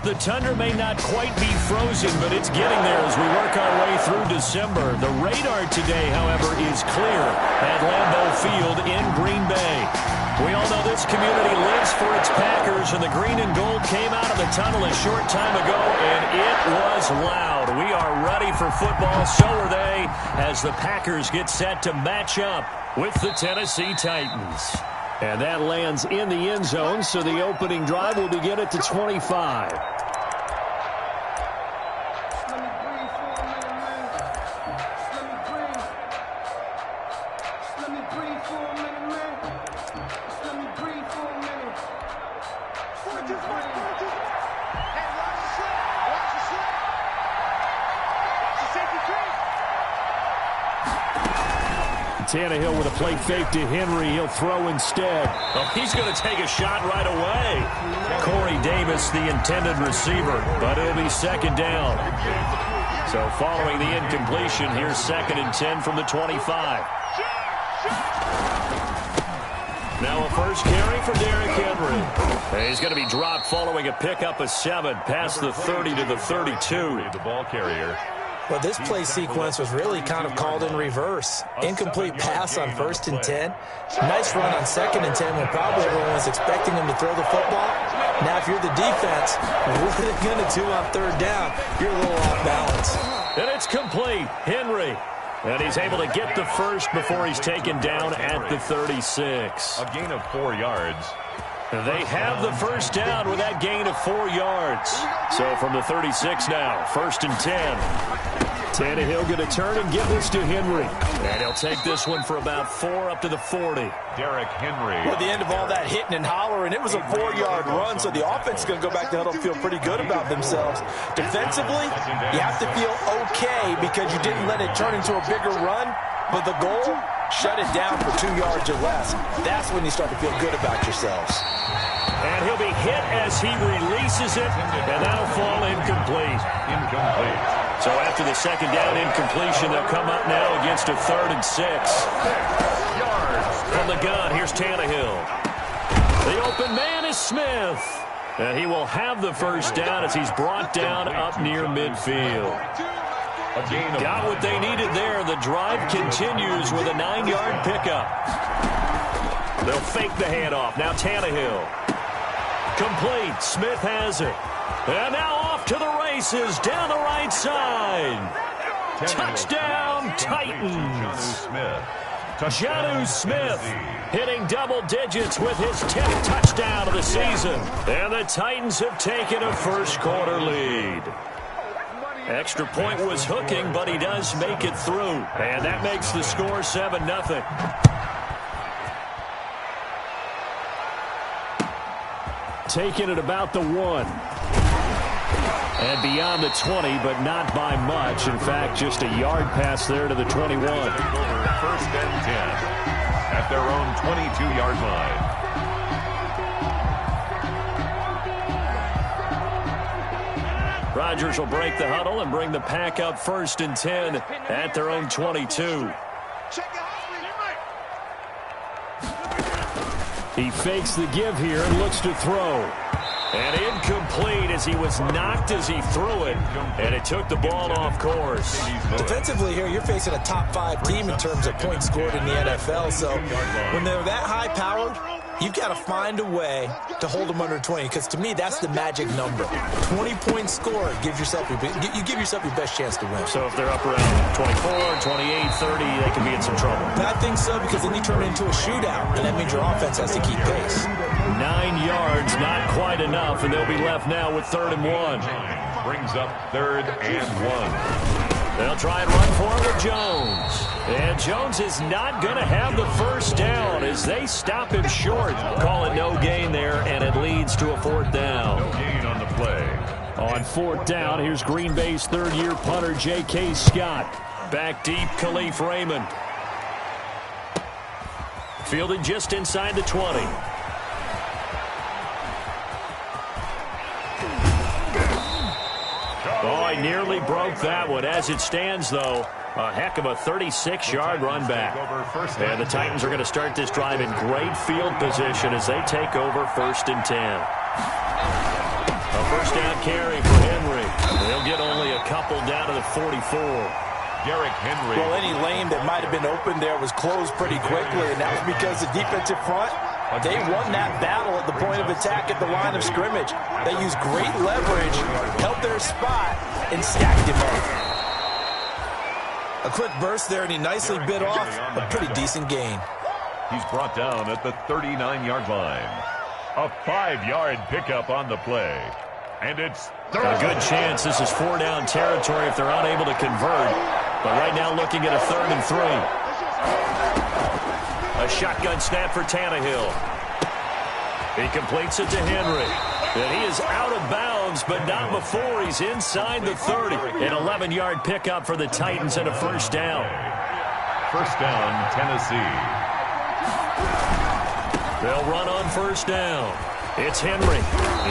The tundra may not quite be frozen, but it's getting there as we work our way through December. The radar today, however, is clear at Lambeau Field in Green Bay. We all know this community lives for its Packers, and the green and gold came out of the tunnel a short time ago, and it was loud. We are ready for football, so are they, as the Packers get set to match up with the Tennessee Titans. And that lands in the end zone, so the opening drive will begin at the 25. Tannehill with a play fake to Henry. He'll throw instead. Oh, he's going to take a shot right away. Corey Davis, the intended receiver, but it'll be second down. So following the incompletion, here's 2nd and 10 from the 25. Now a first carry for Derrick Henry. He's going to be dropped following a pickup of 7 past the 30 to the 32. The ball carrier. Well, this play sequence was really kind of called in reverse. Incomplete pass on 1st and 10. Nice run on 2nd and 10 when probably everyone was expecting him to throw the football. Now, if you're the defense, what are they going to do on 3rd down? You're a little off balance. And it's complete. Henry. And he's able to get the first before he's taken down at the 36. A gain of 4 yards. They have the first down with that gain of 4 yards. So from the 36 now, 1st and 10. Tannehill going to turn and give this to Henry. And he'll take this one for about 4 up to the 40. Derrick Henry. Well, at the end of all that hitting and hollering, it was a 4-yard run, so the offense is going to go back to huddle and feel pretty good about themselves. Defensively, you have to feel okay because you didn't let it turn into a bigger run, but the goal, shut it down for 2 yards or less. That's when you start to feel good about yourselves. And he'll be hit as he releases it, and that'll fall incomplete. So after the 2nd down incompletion, they'll come up now against a 3rd and 6. From the gun, here's Tannehill. The open man is Smith. And he will have the first down as he's brought down up near midfield. Got what they needed there. The drive continues with a 9-yard pickup. They'll fake the handoff. Now Tannehill. Complete. Smith has it. And now off to the races down the right side. Touchdown, Titans. Jonnu Smith hitting double digits with his 10th touchdown of the season. And the Titans have taken a first-quarter lead. Extra point was hooking, but he does make it through. And that makes the score 7-0. Taking it about the 1. And beyond the 20, but not by much. In fact, just a yard pass there to the 21. 1st and 10 at their own 22-yard line. Rodgers will break the huddle and bring the pack up 1st and 10 at their own 22. He fakes the give here and looks to throw. And incomplete as he was knocked as he threw it. And it took the ball off course. Defensively here, you're facing a top 5 team in terms of points scored in the NFL. So when they're that high-powered, you've got to find a way to hold them under 20. Because to me, that's the magic number. 20-point score gives yourself you give yourself your best chance to win. So if they're up around 24, 28, 30, they can be in some trouble. I think so, because then you turn it into a shootout, and that means your offense has to keep pace. 9 yards, not quite enough, and they'll be left now with 3rd and 1. Brings up 3rd and 1. They'll try and run for it with Jones. And Jones is not going to have the first down as they stop him short. Call it no gain there, and it leads to a 4th down. No gain on the play. On 4th down, here's Green Bay's 3rd-year punter, J.K. Scott. Back deep, Khalif Raymond. Fielded just inside the 20. Oh, he nearly broke that one. As it stands, though, a heck of a 36-yard run back. And the Titans are going to start this drive in great field position as they take over 1st and 10. A first down carry for Henry. They'll get only a couple down to the 44. Derrick Henry. Well, any lane that might have been open there was closed pretty quickly, and that was because the defensive front, they won that battle at the point of attack at the line of scrimmage. They used great leverage, held their spot, and stacked him up. A quick burst there, and he nicely bit off a pretty decent gain. He's brought down at the 39-yard line. A 5-yard pickup on the play. And it's a good chance this is 4-down territory if they're unable to convert. But right now looking at a 3rd and 3. A shotgun snap for Tannehill. He completes it to Henry. And he is out of bounds, but not before he's inside the 30. An 11-yard pickup for the Titans and a first down. First down, Tennessee. They'll run on first down. It's Henry.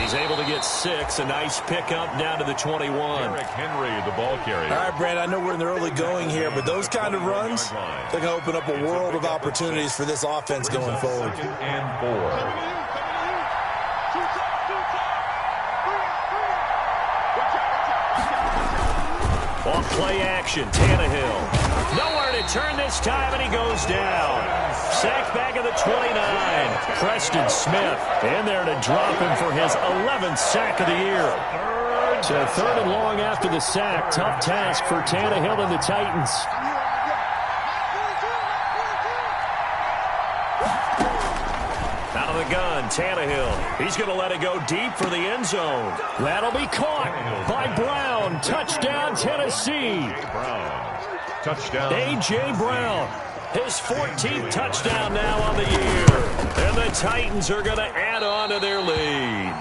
He's able to get 6. A nice pickup down to the 21. Derrick Henry, the ball carrier. All right, Brad, I know we're in the early going here, but those kind of runs, they're going to open up a world of opportunities for this offense going forward. 2nd and 4. Off play action, Tannehill. Nowhere to turn this time, and he goes down. Sacked back at the 29. Preston Smith in there to drop him for his 11th sack of the year. So 3rd and long after the sack. Tough task for Tannehill and the Titans. Out of the gun, Tannehill. He's going to let it go deep for the end zone. That'll be caught by Brown. Touchdown, Tennessee. Touchdown. A.J. Brown. His 14th touchdown now on the year. And the Titans are going to add on to their lead.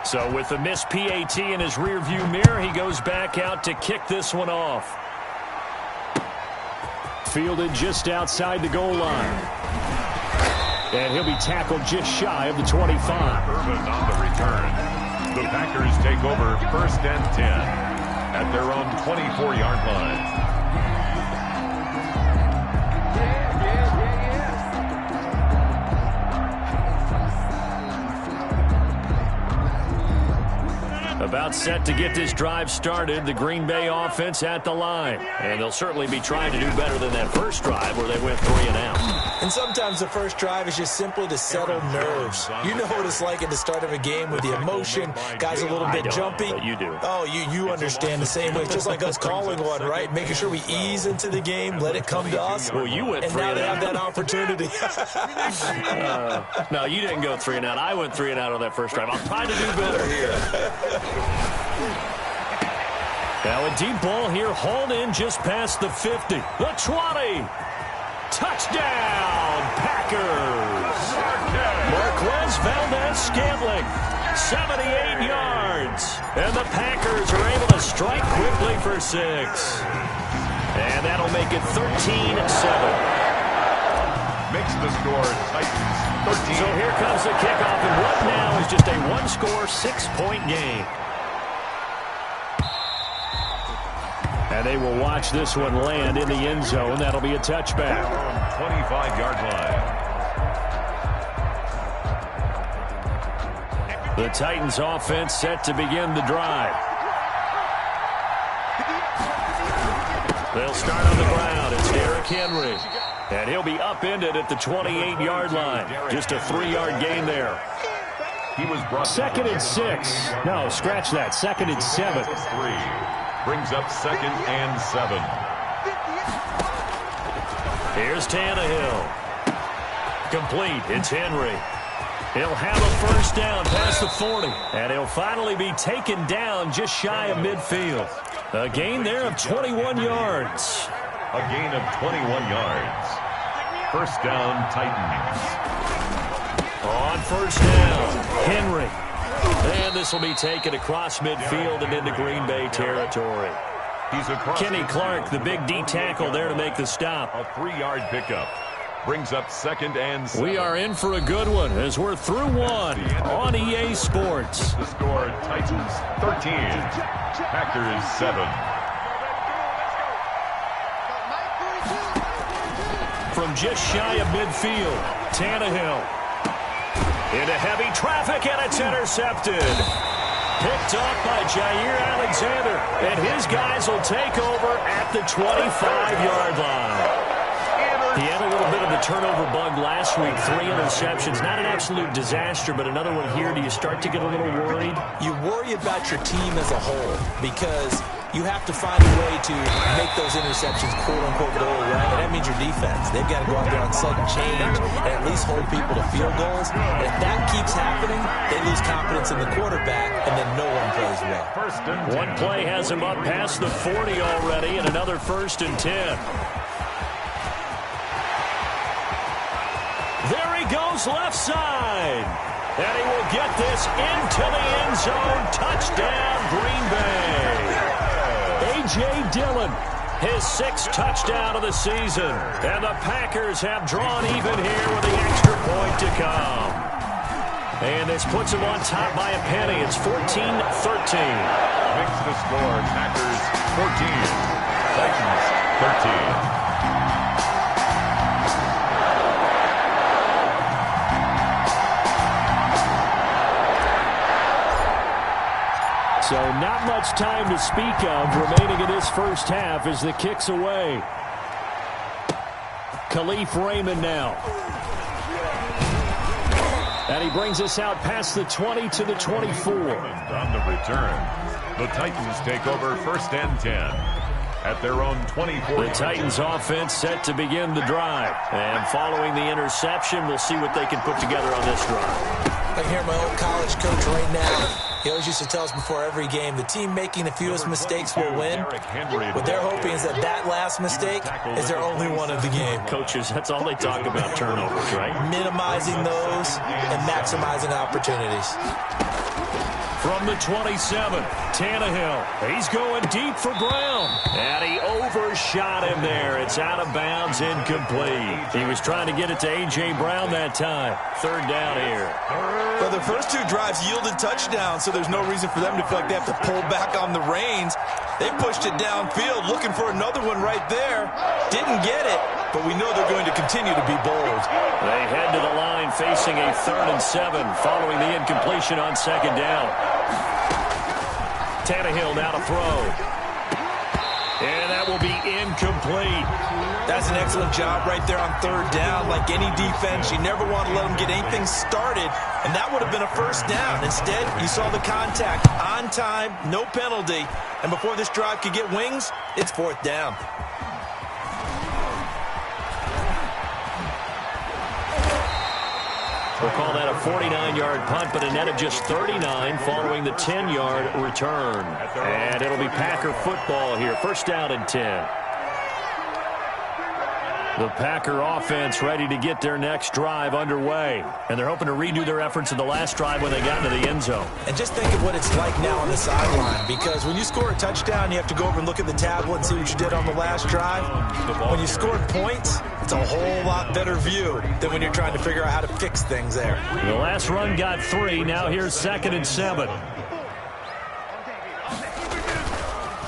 So with the missed PAT in his rearview mirror, he goes back out to kick this one off. Fielded just outside the goal line. And he'll be tackled just shy of the 25. Urban on the return. The Packers take over 1st and 10 at their own 24-yard line. About set to get this drive started, the Green Bay offense at the line. And they'll certainly be trying to do better than that first drive where they went 3 and out. And sometimes the first drive is just simply to settle nerves. You know what it's like at the start of a game with the emotion. Guys a little bit jumpy. But you do. Oh, you understand the same way. It's just like us calling one, right? Making sure we ease into the game, let it come to us. Well, you went 3 and and now out. they have that opportunity. No, you didn't go 3 and out. I went 3 and out on that first drive. I'll try to do better here. Now a deep ball here, hauled in just past the 50. The 20. Touchdown, Packers. Marquez Valdez-Scantling, 78 yards. And the Packers are able to strike quickly for 6. And that'll make it 13-7. Makes the score Titans 13. So here comes the kickoff, and what now is just a one-score, 6-point game. And they will watch this one land in the end zone. That'll be a touchback. 25-yard line. The Titans offense set to begin the drive. They'll start on the ground. It's Derrick Henry. And he'll be upended at the 28-yard line. Just a 3-yard gain there. He was brought 2nd and 6. No, scratch that. 2nd and 7. 3. Brings up 2nd and 7. Here's Tannehill. Complete. It's Henry. He'll have a first down past the 40. And he'll finally be taken down just shy of midfield. A gain there of 21 yards. A gain of 21 yards. First down, Titans. On first down, Henry. And this will be taken across midfield and into Green Bay territory. He's across Kenny Clark, the big D tackle there to make the stop. A 3-yard pickup. Brings up 2nd and 7. We are in for a good one as we're through one on EA Sports. The score, Titans 13. Packers 7. From just shy of midfield, Tannehill. Into heavy traffic, and it's intercepted. Picked off by Jair Alexander, and his guys will take over at the 25-yard line. He had a little bit of the turnover bug last week, 3 interceptions. Not an absolute disaster, but another one here. Do you start to get a little worried? You worry about your team as a whole because you have to find a way to make those interceptions quote-unquote go away, and that means your defense. They've got to go out there on sudden change and at least hold people to field goals. And if that keeps happening, they lose confidence in the quarterback, and then no one plays well. One play has him up past the 40 already, and another 1st and 10. There he goes left side. And he will get this into the end zone. Touchdown, Green Bay. A.J. Dillon, his 6th touchdown of the season. And the Packers have drawn even here with the extra point to come. And this puts them on top by a penny. It's 14-13. Makes the score Packers 14, Titans 13. So not much time to speak of remaining in this first half as the kick's away. Khalif Raymond now. And he brings us out past the 20 to the 24. On the return, the Titans take over 1st and 10 at their own 24. The Titans offense set to begin the drive. And following the interception, we'll see what they can put together on this drive. I hear my old college coach right now. He always used to tell us before every game, the team making the fewest mistakes will win. What they're hoping is that last mistake is their only one of the game. Coaches, that's all they talk about, turnovers, right? Minimizing those and maximizing opportunities. From the 27, Tannehill. He's going deep for Brown. And he overshot him there. It's out of bounds, incomplete. He was trying to get it to A.J. Brown that time. 3rd down here. Well, the first 2 drives yielded touchdowns, so there's no reason for them to feel like they have to pull back on the reins. They pushed it downfield, looking for another one right there. Didn't get it, but we know they're going to continue to be bold. They head to the line facing a 3rd and 7 following the incompletion on 2nd down. Tannehill now to throw. And that will be incomplete. That's an excellent job right there on 3rd down. Like any defense, you never want to let them get anything started, and that would have been a 1st down. Instead, you saw the contact on time, no penalty, and before this drive could get wings, it's 4th down. We'll call that a 49-yard punt, but a net of just 39 following the 10-yard return. And it'll be Packer football here. 1st down and 10. The Packer offense ready to get their next drive underway. And they're hoping to redo their efforts in the last drive when they got into the end zone. And just think of what it's like now on the sideline, because when you score a touchdown, you have to go over and look at the tablet and see what you did on the last drive. When you scored points, it's a whole lot better view than when you're trying to figure out how to fix things there. The last run got 3. Now here's 2nd and 7.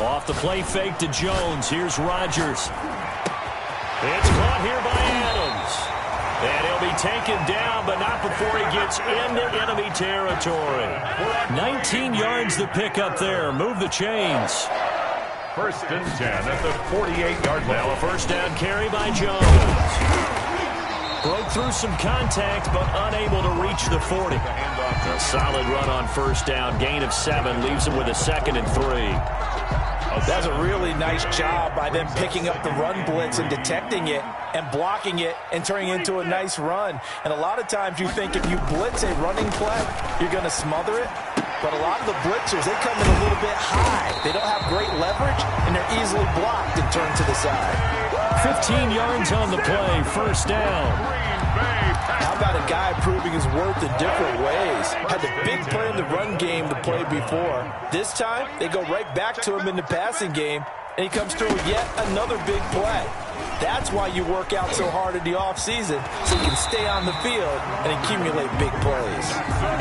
Off the play fake to Jones. Here's Rodgers. It's caught here by Adams. And he'll be taken down, but not before he gets into enemy territory. 19 yards the pick up there. Move the chains. 1st and 10 at the 48-yard line. Now a 1st down carry by Jones. Broke through some contact, but unable to reach the 40. A solid run on 1st down. Gain of 7 leaves him with a 2nd and 3. That's a really nice job by them picking up the run blitz and detecting it and blocking it and turning it into a nice run. And a lot of times you think if you blitz a running play, you're going to smother it. But a lot of the blitzers, they come in a little bit high. They don't have great leverage, and they're easily blocked and turned to the side. 15 yards on the play, 1st down. How about a guy proving his worth in different ways? Had the big play in the run game to play before. This time, they go right back to him in the passing game, and he comes through with yet another big play. That's why you work out so hard in the offseason, so you can stay on the field and accumulate big plays.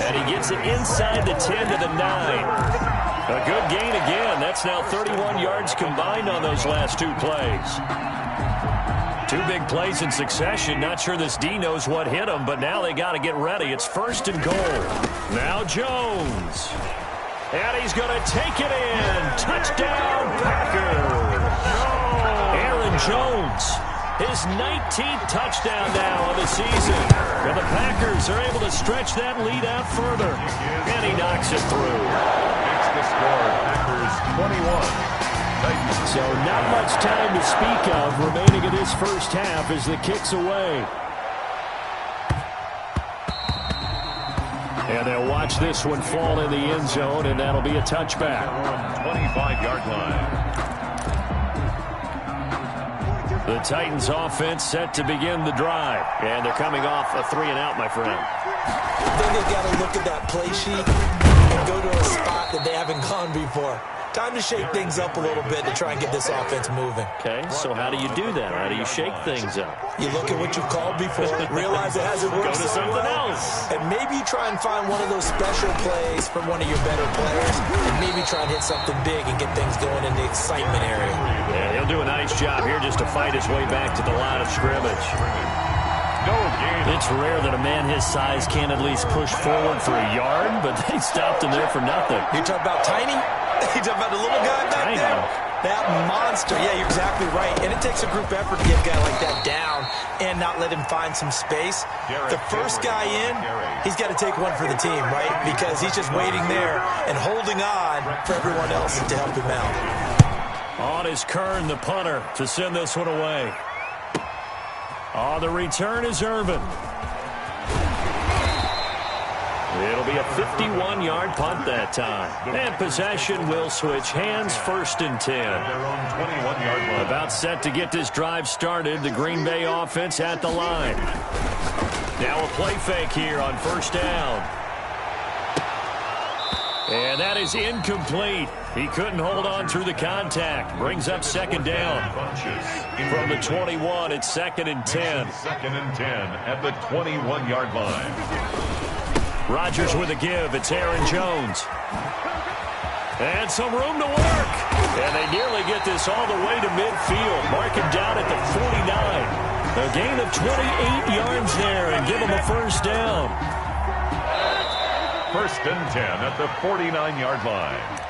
And he gets it inside the 10 to the 9. A good gain again. That's now 31 yards combined on those last 2 plays. 2 big plays in succession. Not sure this D knows what hit him, but now they got to get ready. It's 1st and goal. Now Jones. And he's going to take it in. Touchdown, Packers. Aaron Jones, his 19th touchdown now of the season. And the Packers are able to stretch that lead out further. And he knocks it through. Makes the score Packers 21. So not much time to speak of remaining in this first half as the kick's away. And they'll watch this one fall in the end zone, and that'll be a touchback. 25-yard line. The Titans offense set to begin the drive. And they're coming off a 3-and-out, my friend. I think they've got to look at that play sheet and go to a spot that they haven't gone before. Time to shake things up a little bit to try and get this offense moving. Okay, so how do you do that? How do you shake things up? You look at what you've called before, realize it hasn't worked. Go to something else. And maybe try and find one of those special plays from one of your better players, and maybe try and hit something big and get things going in the excitement area. Yeah, he'll do a nice job here just to fight his way back to the line of scrimmage. It's rare that a man his size can at least push forward for a yard, but they stopped him there for nothing. You talking about tiny? You talking about the little guy back there? That monster. Yeah, you're exactly right. And it takes a group effort to get a guy like that down and not let him find some space. The first guy in, he's got to take one for the team, right? Because he's just waiting there and holding on for everyone else to help him out. On is Kern, the punter, to send this one away. On the return is Irvin. It'll be a 51-yard punt that time. And possession will switch hands, 1st and 10. About set to get this drive started. The Green Bay offense at the line. Now a play fake here on 1st down. And that is incomplete. He couldn't hold on through the contact. Brings up 2nd down. From the 21, it's 2nd and 10. 2nd and 10 at the 21-yard line. Rodgers with a give. It's Aaron Jones. And some room to work. And they nearly get this all the way to midfield. Mark him down at the 49. A gain of 28 yards there and give him a 1st down. 1st and 10 at the 49-yard line.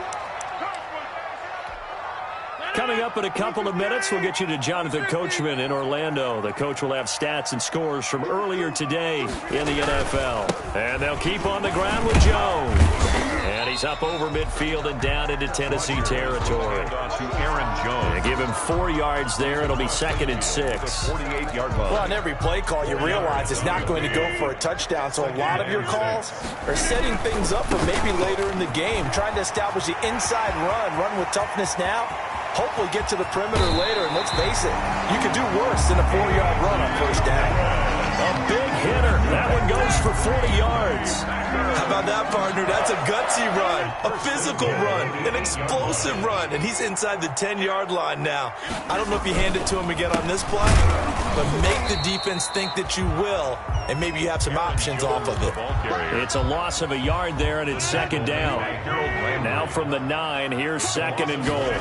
Coming up in a couple of minutes, we'll get you to Jonathan Coachman in Orlando. The coach will have stats and scores from earlier today in the NFL. And they'll keep on the ground with Jones. And he's up over midfield and down into Tennessee territory. Aaron Jones. They give him 4 yards there. It'll be 2nd and 6. 48-yard line. Well, on every play call, you realize it's not going to go for a touchdown. So a lot of your calls are setting things up for maybe later in the game, trying to establish the inside run with toughness now. Hopefully get to the perimeter later, and let's face it, you could do worse than a 4-yard run on 1st down. A big hitter. That one goes for 40 yards. How about that, partner? That's a gutsy run, a physical run, an explosive run, and he's inside the 10-yard line now. I don't know if you hand it to him again on this play, but make the defense think that you will, and maybe you have some options off of it. It's a loss of a yard there, and it's 2nd down. Now from the 9, here's 2nd and goal.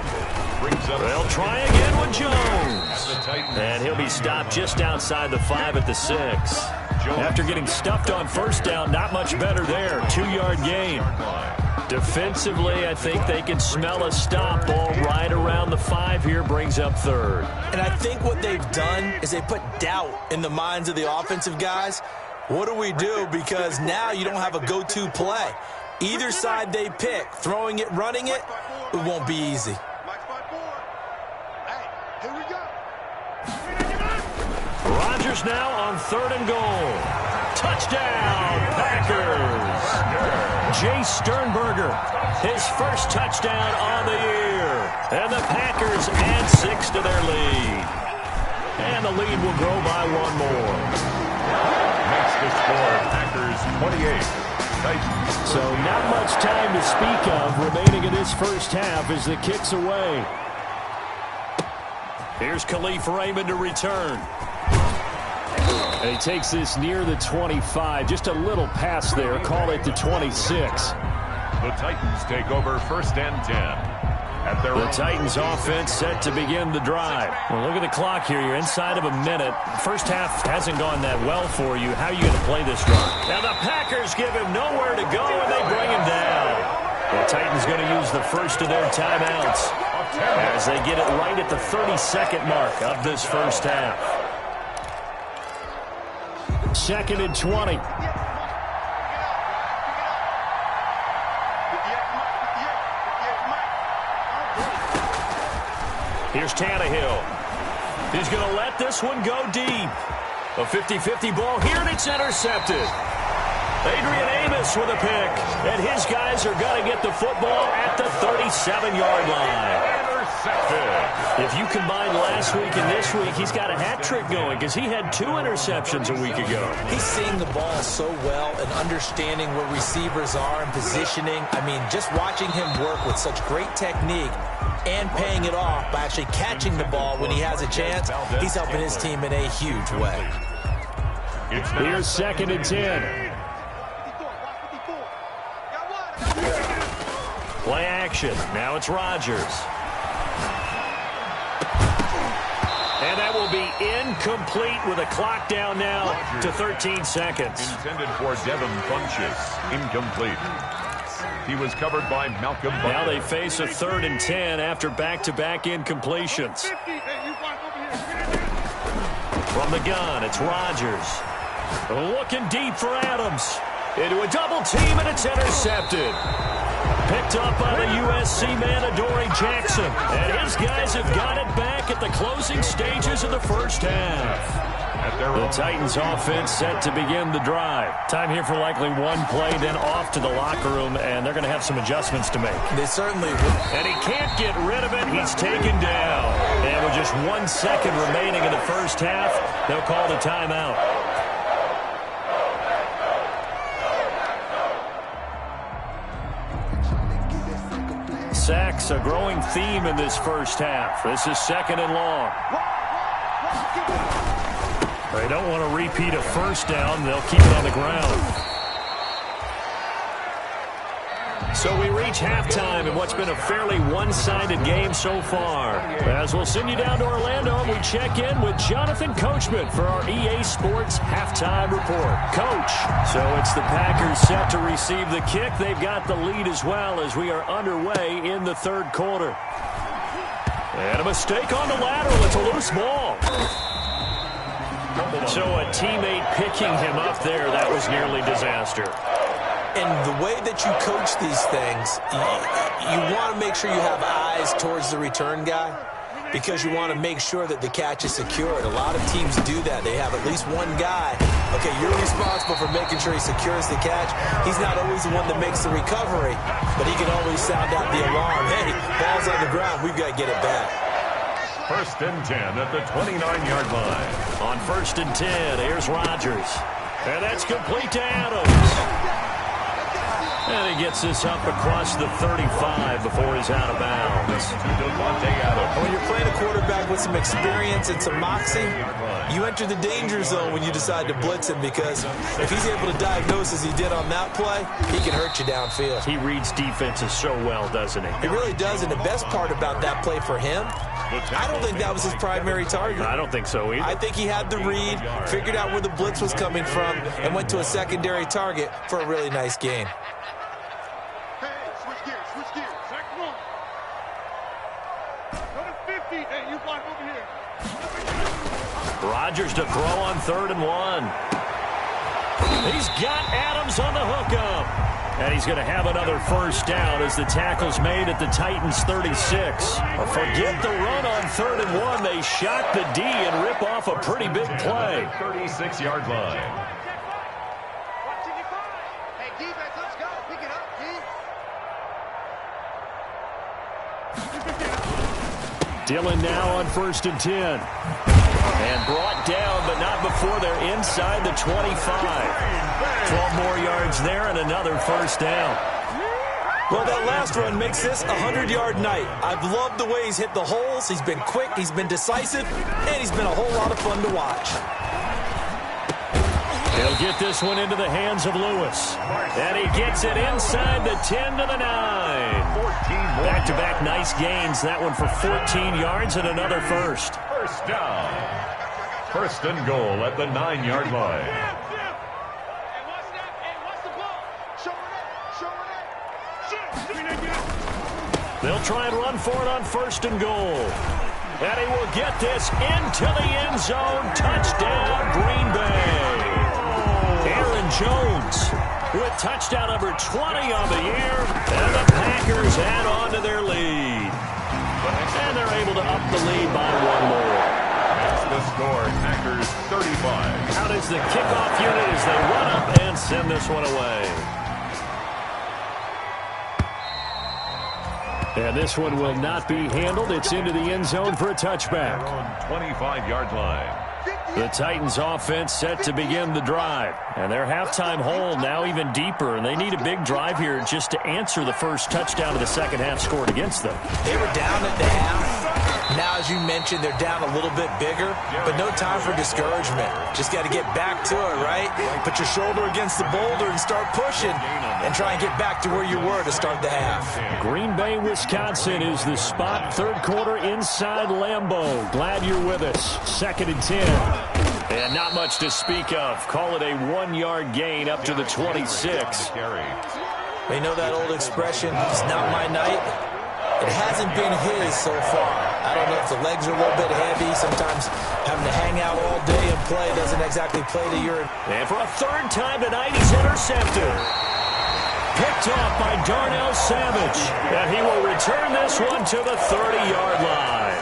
They'll try again with Jones. And he'll be stopped just outside the 5 at the 6. After getting stuffed on 1st down, not much better there. 2-yard gain. Defensively, I think they can smell a stop ball right around the 5 here, brings up 3rd. And I think what they've done is they put doubt in the minds of the offensive guys. What do we do? Because now you don't have a go-to play. Either side they pick, throwing it, running it, it won't be easy. Rodgers now on 3rd and goal. Touchdown, Packers. Jay Sternberger, his 1st touchdown on the year. And the Packers add 6 to their lead. And the lead will grow by 1 more. Makes the score Packers 28. Titans. So not much time to speak of remaining in this first half as the kick's away. Here's Khalif Raymond to return. And he takes this near the 25. Just a little pass there. Call it the 26. The Titans take over 1st and 10. The Titans offense set to begin the drive. Well, look at the clock here. You're inside of a minute. First half hasn't gone that well for you. How are you going to play this drive? Now the Packers give him nowhere to go, and they bring him down. The Titans going to use the first of their timeouts as they get it right at the 32nd mark of this first half. 2nd and 20. Here's Tannehill. He's going to let this one go deep. A 50-50 ball here, and it's intercepted. Adrian Amos with a pick. And his guys are going to get the football at the 37-yard line. If you combine last week and this week, he's got a hat trick going because he had 2 interceptions a week ago. He's seeing the ball so well and understanding where receivers are and positioning. I mean, just watching him work with such great technique and paying it off by actually catching the ball when he has a chance, he's helping his team in a huge way. Here's 2nd and 10. Play action. Now it's Rodgers. And that will be incomplete with a clock down now to 13 seconds. Intended for Devin Funchess. Incomplete. He was covered by Malcolm Butler. Now they face a 3rd and 10 after back-to-back incompletions. From the gun, it's Rodgers. Looking deep for Adams. Into a double team, and it's intercepted. Picked up by the USC man, Adoree Jackson. And his guys have got it back at the closing stages of the first half. The Titans offense set to begin the drive. Time here for likely one play, then off to the locker room, and they're going to have some adjustments to make. They certainly will. And he can't get rid of it. He's taken down. And with just 1 second remaining in the first half, they'll call the timeout. Sacks, a growing theme in this first half. This is 2nd and long. They don't want to repeat a first down. They'll keep it on the ground. So we reach halftime in what's been a fairly one-sided game so far. As we'll send you down to Orlando, we check in with Jonathan Coachman for our EA Sports Halftime Report. Coach, so it's the Packers set to receive the kick. They've got the lead as well as we are underway in the 3rd quarter. And a mistake on the lateral. It's a loose ball. So a teammate picking him up there, that was nearly disaster. And the way that you coach these things, you want to make sure you have eyes towards the return guy because you want to make sure that the catch is secured. A lot of teams do that. They have at least one guy. Okay, you're responsible for making sure he secures the catch. He's not always the one that makes the recovery, but he can always sound out the alarm. Hey, ball's on the ground. We've got to get it back. 1st and 10 at the 29-yard line. On 1st and 10, here's Rodgers. And that's complete to Adams. And he gets this up across the 35 before he's out of bounds. When you're playing a quarterback with some experience and some moxie, you enter the danger zone when you decide to blitz him because if he's able to diagnose as he did on that play, he can hurt you downfield. He reads defenses so well, doesn't he? He really does, and the best part about that play for him, I don't think that was his primary target. I don't think so either. I think he had the read, figured out where the blitz was coming from, and went to a secondary target for a really nice gain. Rodgers to throw on 3rd and 1. He's got Adams on the hookup. And he's going to have another first down as the tackle's made at the Titans' 36. Forget the run on 3rd and 1. They shock the D and rip off a pretty big play. 36-yard line. Hey, defense, let's go. Pick it up, D. Dillon now on 1st and 10. And brought down, but not before they're inside the 25. 12 more yards there and another first down. Well, that last run makes this a 100-yard night. I've loved the way he's hit the holes. He's been quick, he's been decisive, and he's been a whole lot of fun to watch. He'll get this one into the hands of Lewis. And he gets it inside the 10 to the 9. Back-to-back nice gains. That one for 14 yards and another first. First down. First and goal at the 9-yard line. They'll try and run for it on first and goal. And he will get this into the end zone. Touchdown, Green Bay. Aaron Jones with touchdown number 20 on the year. And the Packers add on to their lead. And they're able to up the lead by one more. That's the score. Packers 35. Out is the kickoff unit as they run up and send this one away. And this one will not be handled. It's into the end zone for a touchback. On 25-yard line. The Titans offense set to begin the drive. And their halftime hole now even deeper. And they need a big drive here just to answer the first touchdown of the second half scored against them. They were down at the half. Now, as you mentioned, they're down a little bit bigger, but no time for discouragement. Just got to get back to it, right? Put your shoulder against the boulder and start pushing and try and get back to where you were to start the half. Green Bay, Wisconsin is the spot. Third quarter inside Lambeau. Glad you're with us. 2nd and 10. And not much to speak of. Call it a 1-yard gain up to the 26. They know that old expression, it's not my night. It hasn't been his so far. I don't know if the legs are a little bit heavy. Sometimes having to hang out all day and play doesn't exactly play to your... And for a third time tonight, he's intercepted. Picked off by Darnell Savage. And he will return this one to the 30-yard line.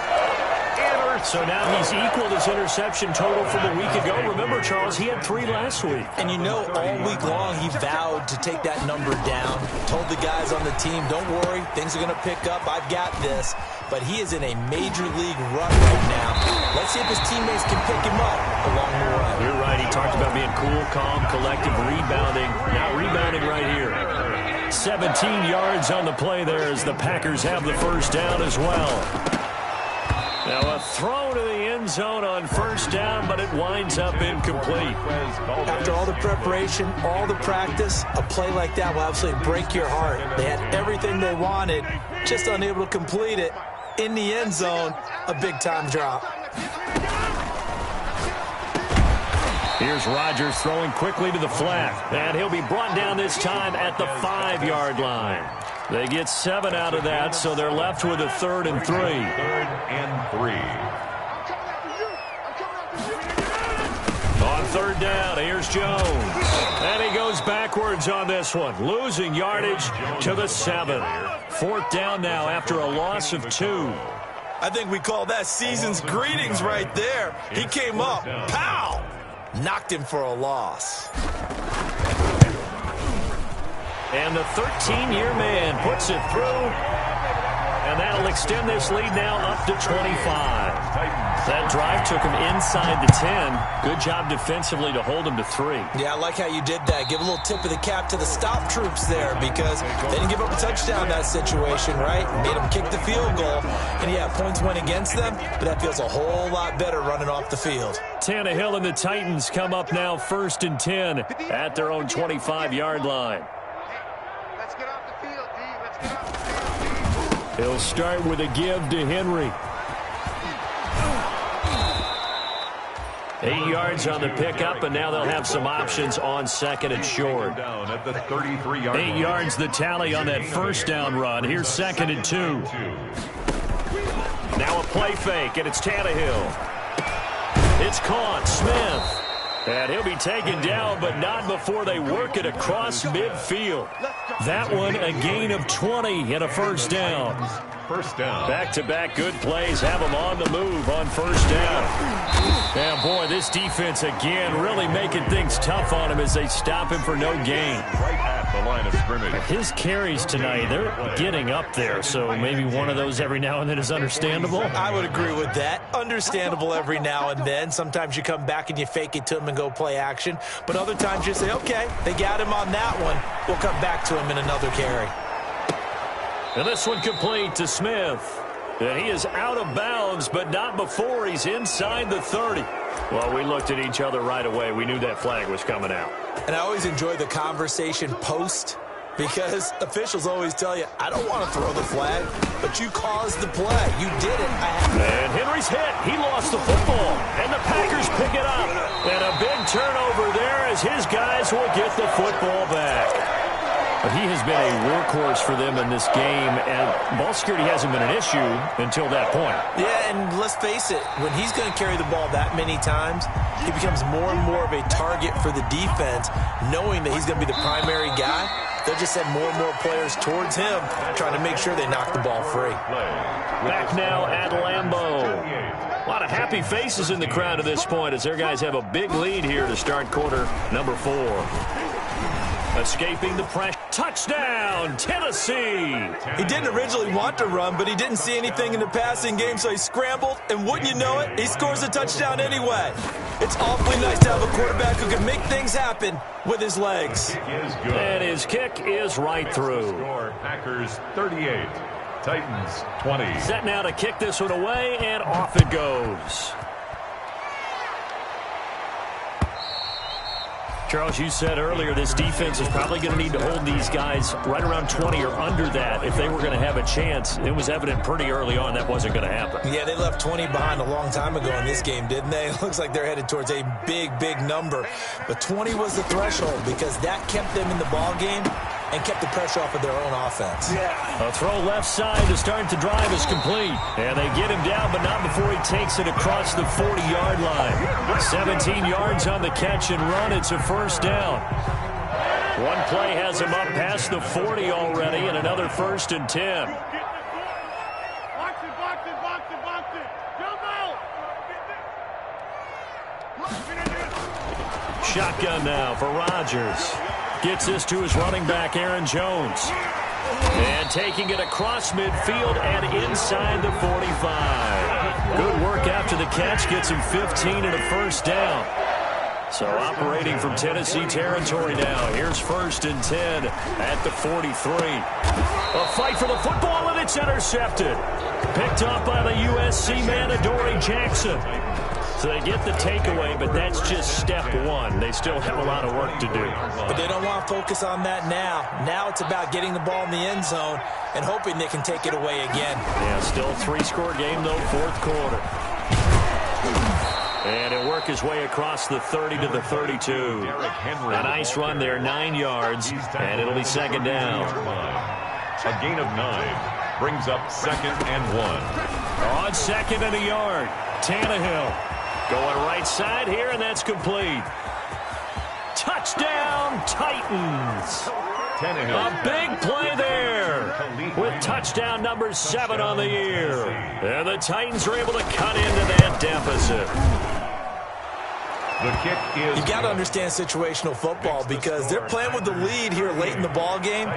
So now he's equaled his interception total from a week ago. Remember, Charles, he had 3 last week. And you know, all week long he vowed to take that number down. Told the guys on the team, don't worry, things are going to pick up. I've got this. But he is in a major league run right now. Let's see if his teammates can pick him up along the way. You're right. He talked about being cool, calm, collective, rebounding. Not rebounding right here. 17 yards on the play there as the Packers have the first down as well. Now a throw to the end zone on first down, but it winds up incomplete. After all the preparation, all the practice, a play like that will absolutely break your heart. They had everything they wanted, just unable to complete it. In the end zone, a big-time drop. Here's Rodgers throwing quickly to the flat, and he'll be brought down this time at the 5-yard line. They get 7 out of that, so they're left with a 3rd and 3. 3rd and 3. On third down, here's Jones. And he goes backwards on this one, losing yardage to the 7. 4th down now after a loss of 2. I think we call that season's greetings right there. He came up, pow! Knocked him for a loss. And the 13-year man puts it through, and that'll extend this lead now up to 25. That drive took him inside the 10. Good job defensively to hold him to 3. Yeah, I like how you did that. Give a little tip of the cap to the stop troops there because they didn't give up a touchdown in that situation, right? Made them kick the field goal, and yeah, points went against them, but that feels a whole lot better running off the field. Tannehill and the Titans come up now 1st and 10 at their own 25-yard line. Let's get off the field, D. Let's get off the field, D. He'll start with a give to Henry. 8 yards on the pickup, and now they'll have some options on 2nd and short. Down at the 33-yard 8 yards the tally on that first down run. Here's 2nd and 2. Now a play fake, and it's Tannehill. It's caught. Smith. And he'll be taken down, but not before they work it across midfield. That one, a gain of 20 and a first down. First down. Back-to-back good plays have them on the move on first down. And, boy, this defense, again, really making things tough on him as they stop him for no gain. Right at the line of scrimmage. His carries tonight, they're getting up there, so maybe one of those every now and then is understandable. I would agree with that. Understandable every now and then. Sometimes you come back and you fake it to him and go play action. But other times you say, okay, they got him on that one. We'll come back to him in another carry. And this one complete to Smith. And he is out of bounds, but not before he's inside the 30. Well, we looked at each other right away. We knew that flag was coming out. And I always enjoy the conversation post, because officials always tell you, I don't want to throw the flag, but you caused the play. You did it. And Henry's hit. He lost the football. And the Packers pick it up. And a big turnover there as his guys will get the football back. But he has been a workhorse for them in this game, and ball security hasn't been an issue until that point. Yeah, and let's face it, when he's going to carry the ball that many times, he becomes more and more of a target for the defense, knowing that he's going to be the primary guy. They'll just send more and more players towards him, trying to make sure they knock the ball free. Back now at Lambeau. A lot of happy faces in the crowd at this point as their guys have a big lead here to start quarter number 4. Escaping the pressure. Touchdown, Tennessee. He didn't originally want to run, but he didn't see anything in the passing game, so he scrambled, and wouldn't you know it, he scores a touchdown anyway. It's awfully nice to have a quarterback who can make things happen with his legs. And his kick is right through. Packers 38, Titans 20. Set now to kick this one away, and off it goes. Charles, you said earlier this defense is probably going to need to hold these guys right around 20 or under that if they were going to have a chance. It was evident pretty early on that wasn't going to happen. Yeah, they left 20 behind a long time ago in this game, didn't they? It looks like they're headed towards a big, big number. But 20 was the threshold because that kept them in the ball game and kept the pressure off of their own offense. A throw left side to start the drive is complete. And they get him down, but not before he takes it across the 40-yard line. 17 yards on the catch and run. It's a first down. One play has him up past the 40 already, and another 1st and 10. Box it. Jump out. Shotgun now for Rodgers. Gets this to his running back, Aaron Jones. And taking it across midfield and inside the 45. Good work after the catch. Gets him 15 and a first down. So operating from Tennessee territory now. Here's 1st and 10 at the 43. A fight for the football, and it's intercepted. Picked up by the USC man, Adoree Jackson. So they get the takeaway, but that's just step one. They still have a lot of work to do. But they don't want to focus on that now. Now it's about getting the ball in the end zone and hoping they can take it away again. Yeah, still a 3-score game, though, 4th quarter. And he'll work his way across the 30 to the 32. A nice run there, 9 yards, and it'll be 2nd down. A gain of 9 brings up 2nd and 1. On 2nd and a yard, Tannehill. Going right side here, and that's complete. Touchdown, Titans. A big play there with touchdown number 7 on the year. And the Titans are able to cut into that deficit. The kick is... You got to understand situational football because they're playing with the lead here late in the ball game.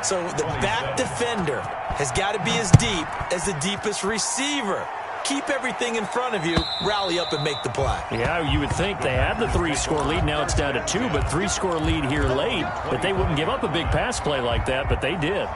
So the back defender has got to be as deep as the deepest receiver. Keep everything in front of you, rally up and make the play. Yeah, you would think they had the 3-score lead. Now it's down to 2, but 3-score lead here late. But they wouldn't give up a big pass play like that, but they did.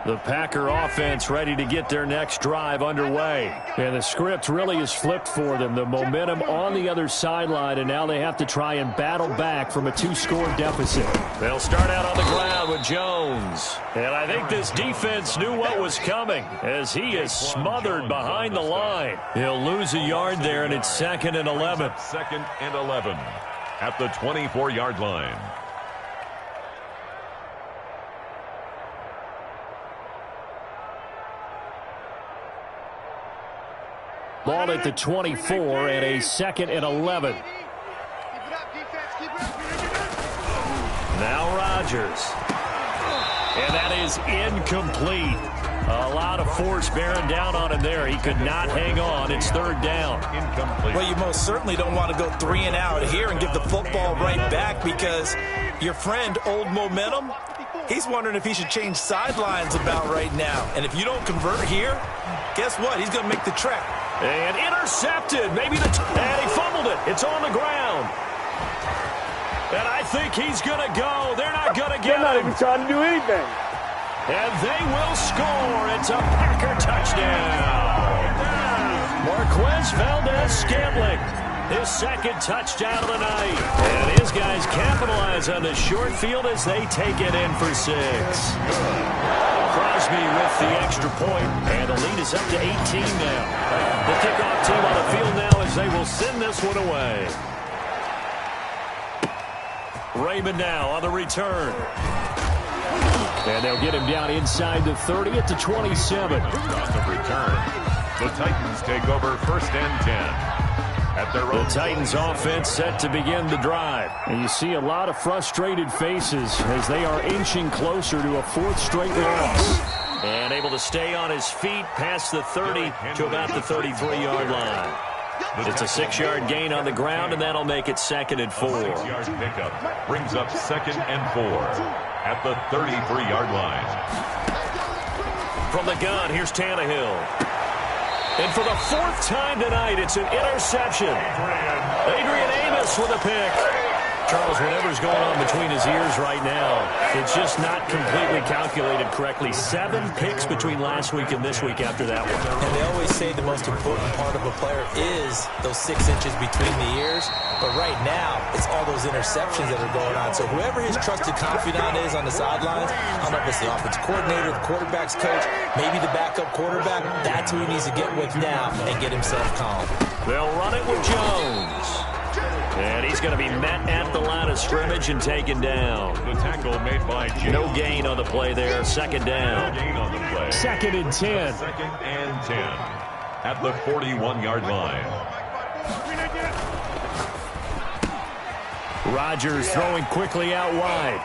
The Packer offense ready to get their next drive underway. And the script really is flipped for them. The momentum on the other sideline, and now they have to try and battle back from a 2-score deficit. They'll start out on the ground with Jones. And I think this defense knew what was coming as he is smothered behind the line. He'll lose a yard there, and it's 2nd and 11. 2nd and 11 at the 24-yard line. Ball at the 24 and a 2nd and 11. Now Rodgers. And that is incomplete. A lot of force bearing down on him there. He could not hang on. It's 3rd down. Incomplete. Well, you most certainly don't want to go 3 and out here and give the football right back because your friend, Old Momentum, he's wondering if he should change sidelines about right now. And if you don't convert here, guess what? He's going to make the trek. And intercepted. Maybe and he fumbled it. It's on the ground. And I think he's going to go. They're not going to get him. They're not even trying to do anything. And they will score. It's a Packer touchdown. Marquez Valdez-Scantling, his second touchdown of the night. And his guys capitalize on the short field as they take it in for 6. Crosby with the extra point, and the lead is up to 18 now. The kickoff team on the field now as they will send this one away. Raymond now on the return. And they'll get him down inside the 30 at the 27. On the return, the Titans take over 1st and 10. At their own. The Titans offense set to begin the drive. And you see a lot of frustrated faces as they are inching closer to a 4th straight loss. And able to stay on his feet past the 30 to about the 33-yard line. It's a 6-yard gain on the ground, and that'll make it 2nd and 4. 6-yard pickup brings up 2nd and 4 at the 33-yard line. From the gun, here's Tannehill. And for the 4th time tonight, it's an interception. Adrian Amos with a pick. Charles, whatever's going on between his ears right now, it's just not completely calculated correctly. 7 picks between last week and this week after that one. And they always say the most important part of a player is those 6 inches between the ears. But right now, it's all those interceptions that are going on. So whoever his trusted confidant is on the sidelines, I don't know if it's the offense coordinator, the quarterback's coach, maybe the backup quarterback, that's who he needs to get with now and get himself calm. They'll run it with Jones. And he's going to be met at the line of scrimmage and taken down. The tackle made by James. No gain on the play there. 2nd down. No gain on the play. 2nd and 10. 2nd and 10 at the 41-yard line. Rodgers throwing quickly out wide.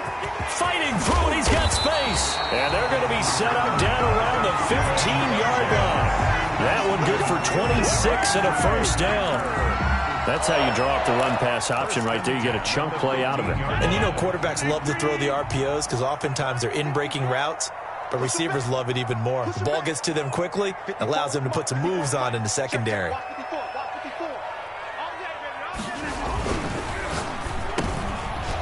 Fighting through it. He's got space. And they're going to be set up down around the 15-yard line. That one good for 26 and a 1st down. That's how you draw up the run-pass option right there. You get a chunk play out of it. And you know quarterbacks love to throw the RPOs because oftentimes they're in-breaking routes, but receivers love it even more. The ball gets to them quickly, allows them to put some moves on in the secondary.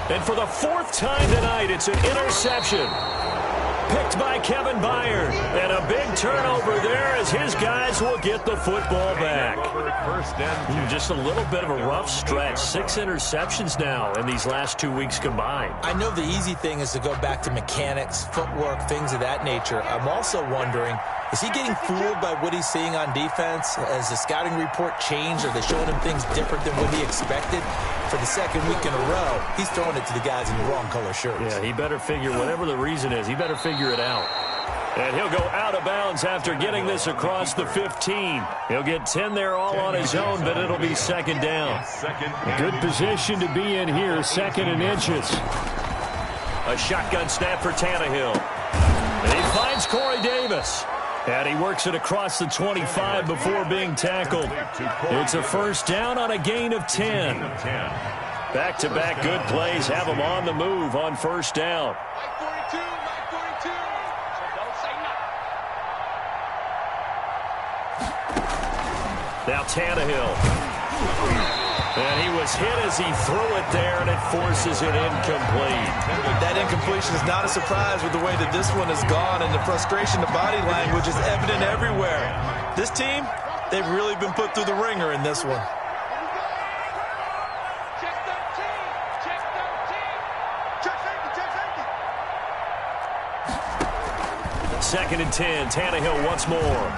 And for the 4th time tonight, it's an interception. Picked by Kevin Byard. And a big turnover there as his guys will get the football back. Just a little bit of a rough stretch. 6 interceptions now in these last 2 weeks combined. I know the easy thing is to go back to mechanics, footwork, things of that nature. I'm also wondering, is he getting fooled by what he's seeing on defense? Has the scouting report changed? Are they showing him things different than what he expected? For the 2nd week in a row, he's throwing it to the guys in the wrong color shirts. Yeah, he better figure, whatever the reason is, he better figure it out. And he'll go out of bounds after getting this across the 15. He'll get 10 there all on his own, but it'll be 2nd down. A good position to be in here, 2nd and inches. A shotgun snap for Tannehill. And he finds Corey Davis. And he works it across the 25 before being tackled. It's a 1st down on a gain of 10. Back-to-back good plays have him on the move on 1st down. Now Tannehill. And he was hit as he threw it there, and it forces it incomplete. That incompletion is not a surprise with the way that this one has gone, and the frustration, the body language is evident everywhere. This team, they've really been put through the ringer in this one. Second and 10, Tannehill once more.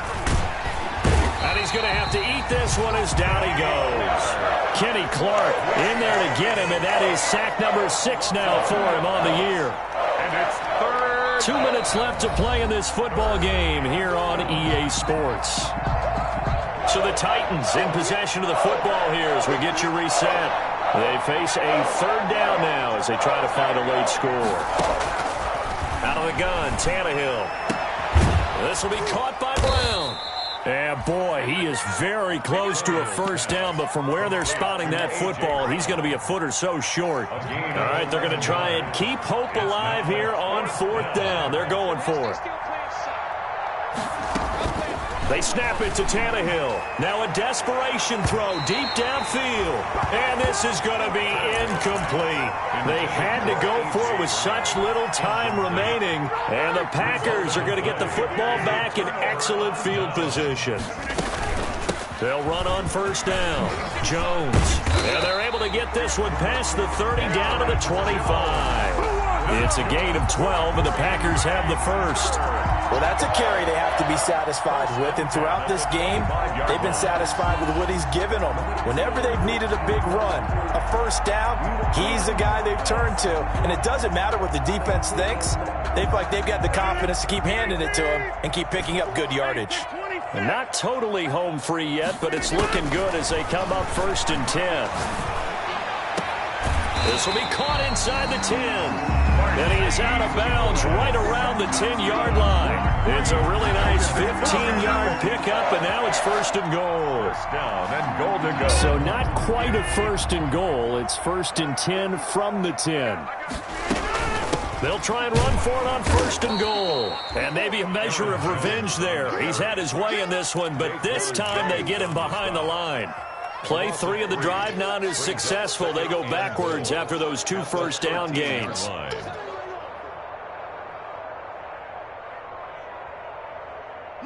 And he's going to have to eat this one as down he goes. Kenny Clark in there to get him, and that is sack number 6 now for him on the year. And it's 3rd. 2 minutes left to play in this football game here on EA Sports. So the Titans in possession of the football here as we get you reset. They face a 3rd down now as they try to find a late score. Out of the gun, Tannehill. This will be caught by Brown. And boy, he is very close to a 1st down, but from where they're spotting that football, he's going to be a foot or so short. All right, they're going to try and keep hope alive here on 4th down. They're going for it. They snap it to Tannehill. Now a desperation throw deep downfield. And this is going to be incomplete. They had to go for it with such little time remaining. And the Packers are going to get the football back in excellent field position. They'll run on first down. Jones. And they're able to get this one past the 30 down to the 25. It's a gain of 12, and the Packers have the first. Well, that's a carry they have to be satisfied with, and throughout this game, they've been satisfied with what he's given them. Whenever they've needed a big run, a first down, he's the guy they've turned to, and it doesn't matter what the defense thinks. They feel like they've got the confidence to keep handing it to him and keep picking up good yardage. And not totally home free yet, but it's looking good as they come up 1st and 10. This will be caught inside the 10. And he is out of bounds right around the 10-yard line. It's a really nice 15-yard pickup, and now it's 1st and goal. Down and goal to go. So not quite a 1st and goal. It's 1st and 10 from the 10. They'll try and run for it on 1st and goal. And maybe a measure of revenge there. He's had his way in this one, but this time they get him behind the line. Play 3 of the drive not as successful. They go backwards after those 2 first down gains.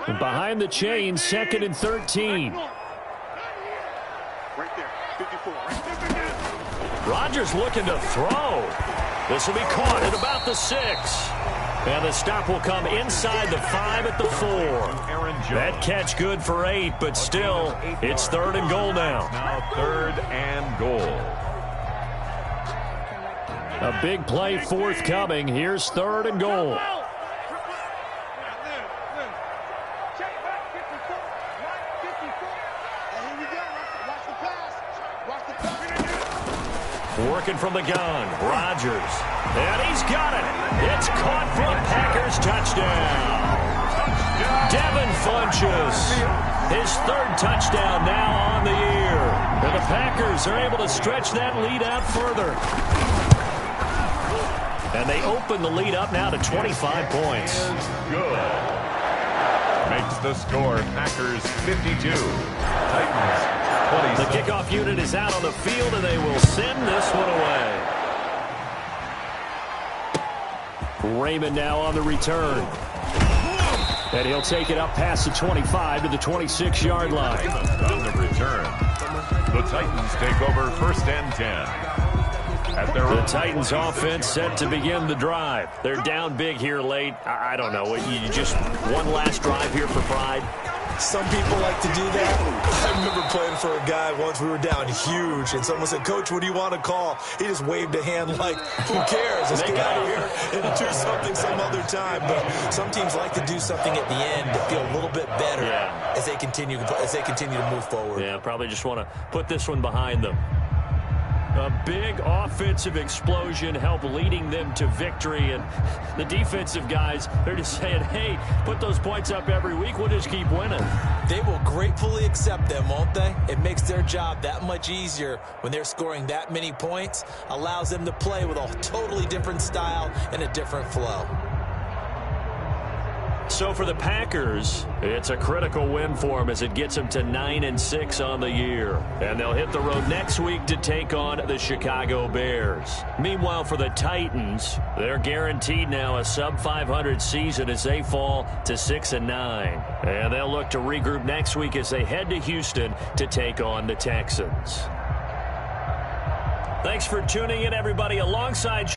And behind the chain, 2nd and 13. Right there, 54. Rodgers looking to throw. This will be caught at about the 6. And the stop will come inside the 5 at the 4. That catch good for 8, but still, it's 3rd and goal now. Now 3rd and goal. A big play forthcoming. Here's 3rd and goal. Working from the gun, Rodgers. And he's got it. It's caught for a Packers touchdown. Devin Funchess, his 3rd touchdown now on the year. And the Packers are able to stretch that lead out further. And they open the lead up now to 25 points. Good. Makes the score Packers 52. Titans. The kickoff unit is out on the field, and they will send this one away. Raymond now on the return. And he'll take it up past the 25 to the 26-yard line. On the return. The Titans take over 1st and 10. The Titans offense set to begin the drive. They're down big here late. I don't know. You just one last drive here for pride. Some people like to do that. I remember playing for a guy once. We were down huge, and someone said, "Coach, what do you want to call?" He just waved a hand like, "Who cares? Let's get out of here and do something some other time." But some teams like to do something at the end to feel a little bit better as they continue to move forward. Yeah, probably just want to put this one behind them. A big offensive explosion helped leading them to victory, and the defensive guys, they're just saying, hey, put those points up every week, we'll just keep winning. They will gratefully accept them, won't they? It makes their job that much easier when they're scoring that many points, allows them to play with a totally different style and a different flow. So for the Packers, it's a critical win for them as it gets them to 9-6 on the year. And they'll hit the road next week to take on the Chicago Bears. Meanwhile, for the Titans, they're guaranteed now a sub-500 season as they fall to 6-9. And they'll look to regroup next week as they head to Houston to take on the Texans. Thanks for tuning in, everybody. Alongside